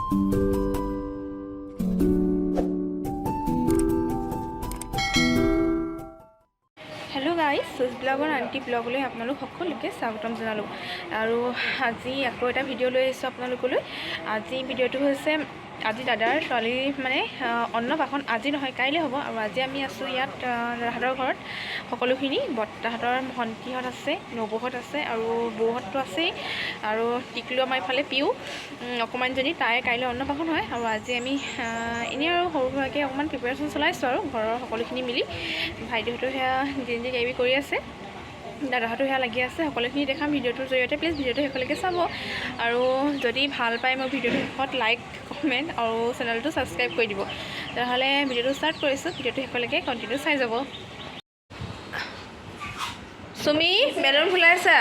Hello guys सुज bagger aunty ब्लगলৈ আপোনালোক সকলোকে স্বাগতম জনালো আৰু আজি আকৌ এটা ভিডিঅ' লৈ আহিছো আপোনালোকলৈ আজি ভিডিঅ'টো হৈছে আজি দাদাৰ ছোৱালী মানে অন্নপ্ৰাশন আজি নহয় কাইলৈ হ'ব আৰু আজি আমি আছো ইয়াত দাদাহঁতৰ ঘৰত সকলোখিনি বৰ্তাহঁতৰ ভণ্টিহঁত আছে নবৌহঁত আছে আৰু বৌহঁতটো আছে আৰু টিকলু আমাৰ ইফালে পিউ অকমানজনী তাই কাইলৈ অন্নপ্ৰাশন হয় আৰু আজি আমি এনে আৰু সৰু সুৰাকৈ অকমান প্ৰিপাৰেচন চলাইছো আৰু ঘৰৰ সকলোখিনি মিলি ভাইটিহঁতো সেয়া জিনজি গাইবি কৰি আছে দাদাহঁতো সেয়া লাগি আছে সকলোখিনি দেখাম ভিডিঅ'টোৰ জৰিয়তে প্লিজ ভিডিঅ'টো শেষলৈকে চাব আৰু যদি ভাল পায় মই ভিডিঅ'টো শেষত লাইক কমেণ্ট আৰু চেনেলটো ছাবস্ক্ৰাইব কৰি দিব তেতিয়াহ'লে ভিডিঅ'টো ষ্টাৰ্ট কৰিছোঁ ভিডিঅ'টো শেষলৈকে কণ্টিনিউ চাই যাব চুমি বেলুন ফুলাইছা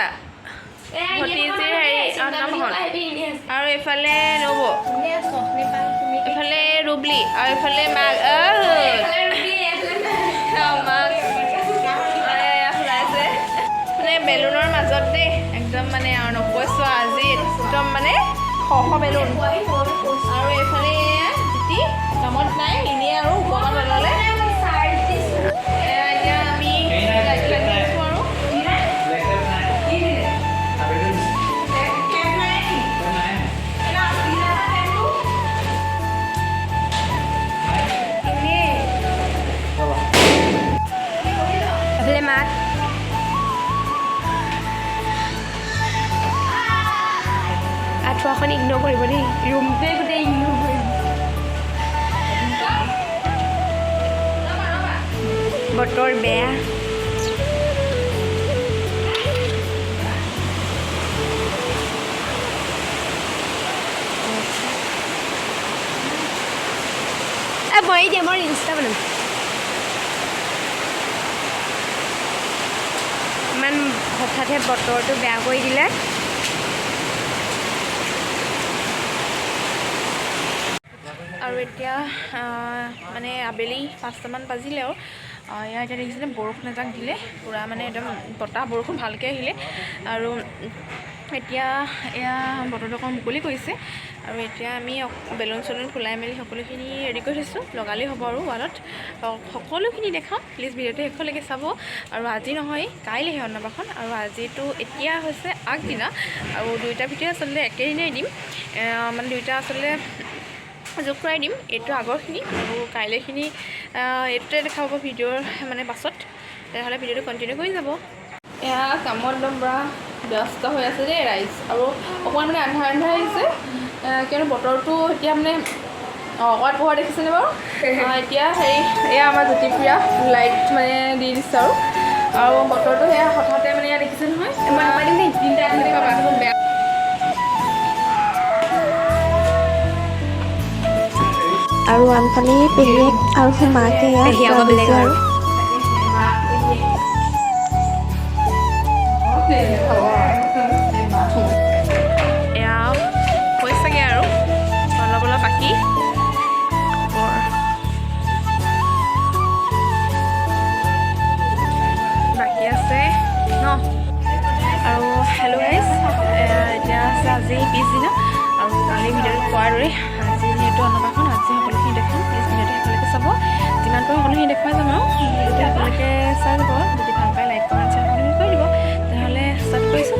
ভতিজীৰ হেৰি অন্নপ্ৰাশন আৰু এইফালে নব এইফালে ৰুবলি আৰু এইফালে মাক মাক ফুলাইছে মানে বেলুনৰ মাজত দেই একদম মানে আৰু নকৈছোঁ আজি একদম মানে শ বেলুন আৰু এইফালে জিতি কামত নাই এনেই আৰু ওপৰত লগালে এতিয়া আমি লাগিছোঁ আৰু মাক আঁঠুৱাখন ইগন'ৰ কৰিব দেই ৰুমটোৱে গোটেই ইগন'ৰ কৰিব বতৰ বেয়া মই এতিয়া মই ইনষ্টা বনাম ইমান হঠাতে বতৰটো বেয়া কৰি দিলে আৰু এতিয়া মানে আবেলি 5টামান বাজিলে আৰু ইয়াৰ এতিয়া দেখিছিলে বৰষুণ এজাক দিলে পূৰা মানে একদম বতাহ বৰষুণ ভালকৈ আহিলে আৰু এতিয়া এয়া বতৰটো অকণ মুকলি কৰিছে আৰু এতিয়া আমি বেলুন চেলুন ফুলাই মেলি সকলোখিনি ৰেডি কৰি থৈছোঁ লগালেই হ'ব আৰু ৱালত সকলোখিনি দেখাম প্লিজ ভিডিঅ'টো শেষলৈকে চাব আৰু আজি নহয় কাইলৈহে অন্নপ্ৰাশন আৰু আজিতো এতিয়া হৈছে আগদিনা আৰু দুইটা ভিডিঅ' আচলতে একেদিনাই দিম মানে দুইটা আচলতে যোগ কৰাই দিম এইটো আগৰখিনি আৰু কাইলৈখিনি এইটোতে দেখা পাব ভিডিঅ'ৰ মানে পাছত তেতিয়াহ'লে ভিডিঅ'টো কণ্টিনিউ কৰি যাব এয়া কামত একদম পূৰা ব্যস্ত হৈ আছে দেই ৰাইজ আৰু অকণমান মানে আন্ধাৰ আহিছে কিয়নো বতৰটো এতিয়া মানে অকণমান পোহৰ দেখিছেনে বাৰু এতিয়া হেৰি এয়া আমাৰ জ্যোতিপ্ৰিয়া লাইট মানে দি দিছে আৰু বতৰটো সেয়া হঠাতে মানে ইয়াত দেখিছে নহয় তিনিটা বেয়া আৰু আনফালে পেহীয়েক আৰু মাকে আৰু এয়া হৈছেগৈ আৰু অলপ অলপ বাকী আছে ন আৰু হেল্ল' গাইজ এতিয়া আছে আজি পিছদিনা আৰু কালি ভিডিঅ'টো কোৱাৰ দৰে আজি যিহেতু অন্নপ্ৰাশন আজি সকলোখিনি দেখাম প্লিজ ভিডিঅ'টো সকলোকে চাব যিমান পাৰোঁ সকলোখিনি দেখুৱাই যাম আৰু ভিডিঅ'টো সকলোকে চাই যাব যদি ভাল পায় লাইক কমেণ্ট শ্বেয়াৰ সকলোখিনি কৰি দিব তেতিয়াহ'লে ষ্টাৰ্ট কৰিছোঁ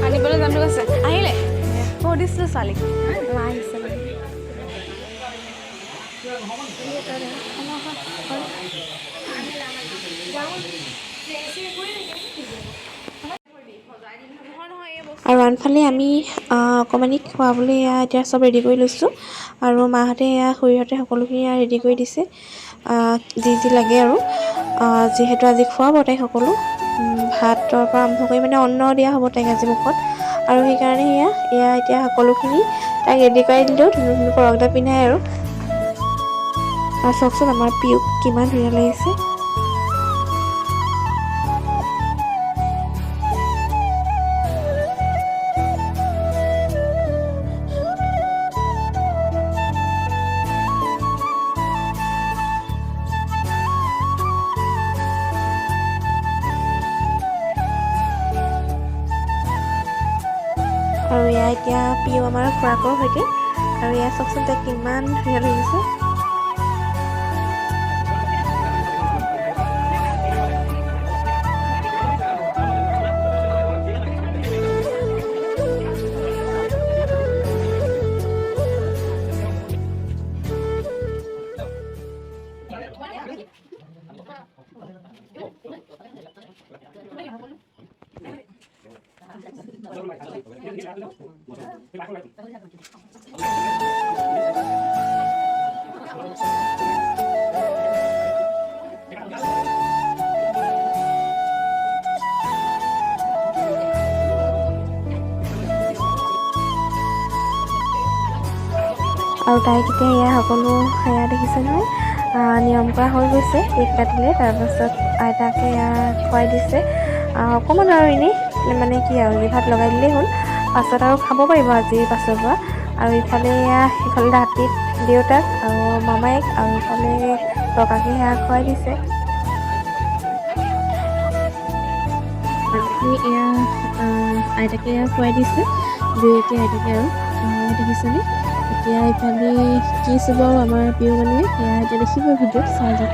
আনিবলৈ যামটো কৈছে আহিলে মই দিছিলোঁ ছোৱালীক আহিছে আৰু আনফালে আমি অকণমানিক খোৱাবলৈ এতিয়া চব ৰেডি কৰি লৈছোঁ আৰু মাহঁতে খুৰীহঁতে সকলোখিনি ৰেডি কৰি দিছে যি যি লাগে আৰু যিহেতু আজি খুৱাব তাইক সকলো ভাতৰ পৰা আৰম্ভ কৰি মানে অন্ন দিয়া হ'ব তাইক আজি মুখত আৰু সেইকাৰণে এয়া এতিয়া সকলোখিনি তাইক ৰেডি কৰাই দিলেও ধুনীয়া ধুনীয়া ফ্ৰক এটা পিন্ধাই আৰু চাওকচোন আমাৰ পিউক কিমান ধুনীয়া লাগিছে আৰু এয়া এতিয়া পিও আমাৰ খুৰাকৰ সৈতে আৰু এয়া চাওকচোন তাই কিমান ধুনীয়া লাগিছে। আৰু তাই তেতিয়া এয়া সকলো সেয়া দেখিছে নহয়, নিয়ম কৰা হৈ গৈছে। কেক কাটিলে, তাৰপাছত আইতাকে এয়া খুৱাই দিছে অকণমান আৰু এনেই মানে কি আৰু জিভাত লগাই দিলেই হ'ল। পাছত আৰু খাব পাৰিব আজিৰ পাছৰ পৰা। আৰু ইফালে সিফালে দাঁতিত দেউতাক আৰু মামায়েক আৰু ইফালে ককাকে সেয়া খুৱাই দিছে। এয়া আইতাকে খুৱাই দিছে, দুয়োকে আইতাকে আৰু দেখিছেনে। এতিয়া ইফালে কি চুব আমাৰ প্ৰিয় মানুহে সেয়া এতিয়া দেখিব ভিডিঅ'ত, চাই যাওক।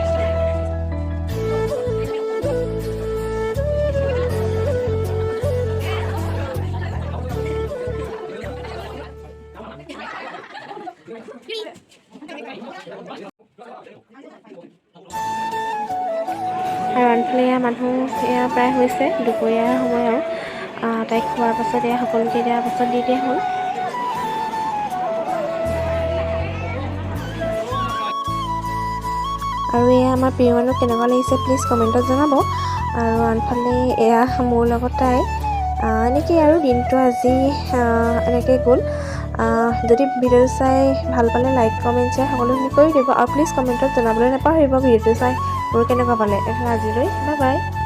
আৰু আনফালে এয়া মানুহ এয়া প্ৰায় হৈছে দুপৰীয়াৰ সময় আৰু তাইক খোৱাৰ পাছত এয়া সকলোকে দিয়াৰ পাছত দি দিয়া হ'ল। আৰু এয়া আমাৰ প্ৰিয় মানুহ কেনেকুৱা লাগিছে প্লিজ কমেণ্টত জনাব। আৰু আনফালে এয়া মোৰ লগত তাই এনেকেই আৰু দিনটো আজি এনেকৈ গ'ল। যদি ভিডিঅ'টো চাই ভাল পালে লাইক কমেণ্ট শ্বেয়াৰ সকলোখিনি কৰি দিব। আৰু প্লিজ কমেণ্টত জনাবলৈ নাপাহৰিব ভিডিঅ'টো চাই মোৰ কেনেকুৱা পালে। আজিলৈ বাই বাই।